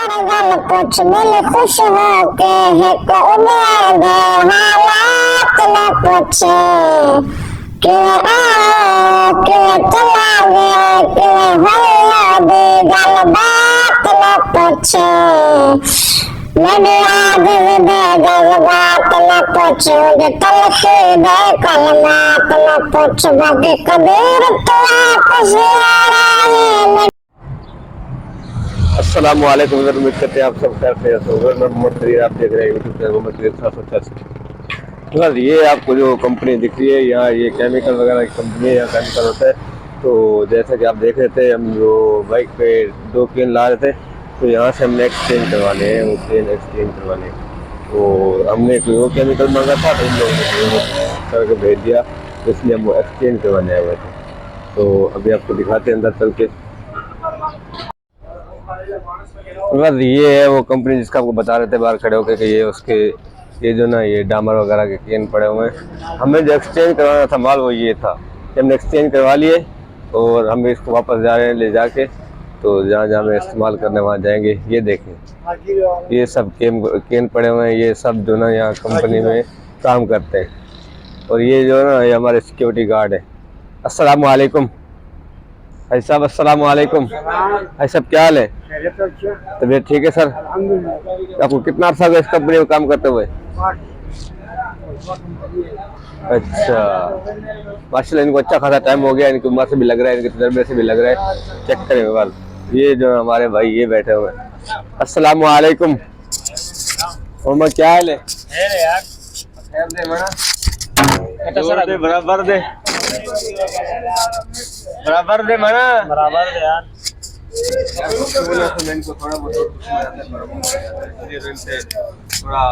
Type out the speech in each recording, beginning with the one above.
गल कुछ दिल खुश हो के है को उम्मीद हालात न पूछे क्यों चला गया क्यों होया दे गल बात न पूछे मेरे याद दे जज्बात न पूछे मुझे तलखी दे कलमात न पूछ बाकी कबीर तो आपस है। अस्सलाम वालेकुम, उम्मीद करते हैं आप सब खैर से होंगे। मैं मोहम्मद करीर, आप देख रहे हैं यूट्यूब चैनल मोहम्मद करीर 788। बस ये आपको जो कंपनी दिख रही है यहाँ, ये केमिकल वगैरह की कंपनी है, यहाँ केमिकल होता है। तो जैसा कि आप देख रहे थे, हम जो बाइक पे 2 केन ला रहे थे, तो यहाँ से हमने एक्सचेंज करवाने हैं, वो केन एक्सचेंज करवाने हैं। तो हमने कोई वो केमिकल मांगा था, तो इन लोगों ने करके भेज दिया, तो इसलिए हम वो एक्सचेंज करवाने आए हुए थे। तो अभी आपको दिखाते हैं अंदर चल के। बस ये है वो कंपनी जिसका आपको बता रहे थे बाहर खड़े होकर कि ये उसके ये जो ना ये डामर वगैरह के केन पड़े हुए हैं। हमें जो एक्सचेंज करवाना था माल वो ये था कि हमने एक्सचेंज करवा लिए और हम इसको वापस जा रहे हैं ले जाके, तो जहाँ जहाँ हमें इस्तेमाल करने वहाँ जाएंगे। ये देखें, ये सब केन पड़े हुए हैं, ये सब जो ना यहाँ कंपनी में काम करते हैं। और ये जो ना ये हमारे सिक्योरिटी गार्ड है। अस्सलाम वालेकुम भाई साहब, अस्सलाम वालेकुम भाई साहब, क्या हाल है? तबीयत ठीक है सर? आपको कितना अर्सा हुआ इस कंपनी में काम करते हुए? अच्छा, माशाल्लाह, इनको अच्छा खासा टाइम हो गया, इनकी उम्र से भी लग रहा है, इनके तजर्बे से भी लग रहा है। चेक करें बाल, ये जो हमारे भाई ये बैठे हुए हैं। अस्सलाम वालेकुम उमर, क्या हाल है? बराबर दे बराबर दे मना बराबर दे यार। मैं इनको थोड़ा बहुत से थोड़ा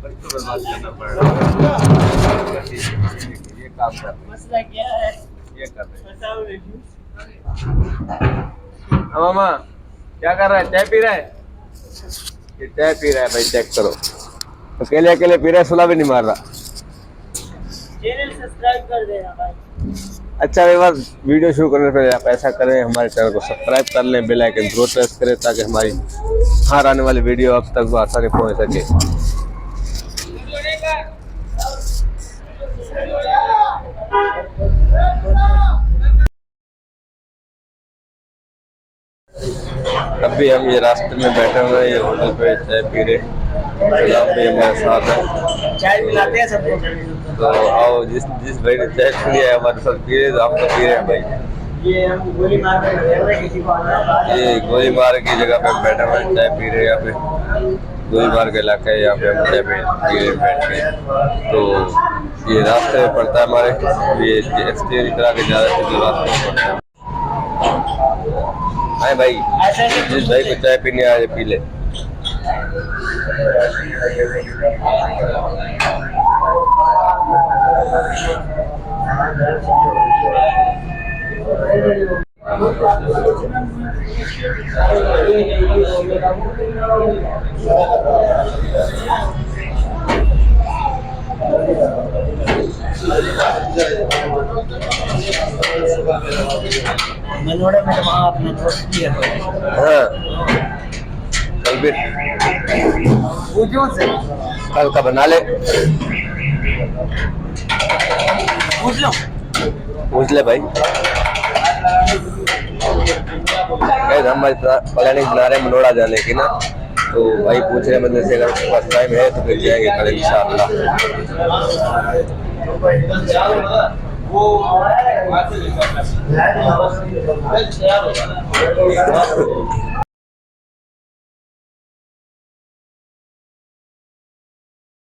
बर्बाद करना पड़ रहा है। ये काम कर मसला क्या है, ये कर रहे हैं। मामा क्या कर रहा है? चाय पी रहा है? ये चाय पी रहा है भाई, चेक करो। अकेले अकेले पी रहा है, सुला भी नहीं मार रहा। चैनल सब्सक्राइब कर देना भाई। अच्छा भाई, बस वीडियो शुरू करने से पहले आप ऐसा करें, हमारे चैनल को सब्सक्राइब कर लें, बेल आइकन जरूर प्रेस करें ताकि हमारी हर आने वाली वीडियो अब तक आसानी पहुंच सके। अभी हम ये रास्ते में बैठे हुए हैं, ये होटल पे चाय पी रहे, भी हमारे साथ है, चाय पिलाते हैं सबको। तो आओ, जिस भाई ने चाय पी है हमारे साथ पी रहे, तो हम तो पी रहे हैं भाई। ये हम गोली मार के बैठे हुए किसी को ये गोली मार की जगह पे बैठे हुए चाय पी रहे हैं। यहाँ पे गोली मार के इलाका है, यहाँ पे हम चाय पी रहे बैठ के। तो ये रास्ते में पड़ता है हमारे, ये एक्सचेंज करा के जा रहे थे जो रास्ते में पड़ता है। हाँ भाई, जिस भाई को चाय पीनी आ पी ले। मनोड़े में वहाँ अपने दोस्त किया हाँ, कल भी से कल का बना ले, पूछ ले भाई। हमारी प्लानिंग बना रहे मनोड़ा जाने की ना, तो भाई पूछ रहे बंदे से अगर उसके पास टाइम है तो फिर जाएंगे कल इंशाअल्लाह। वो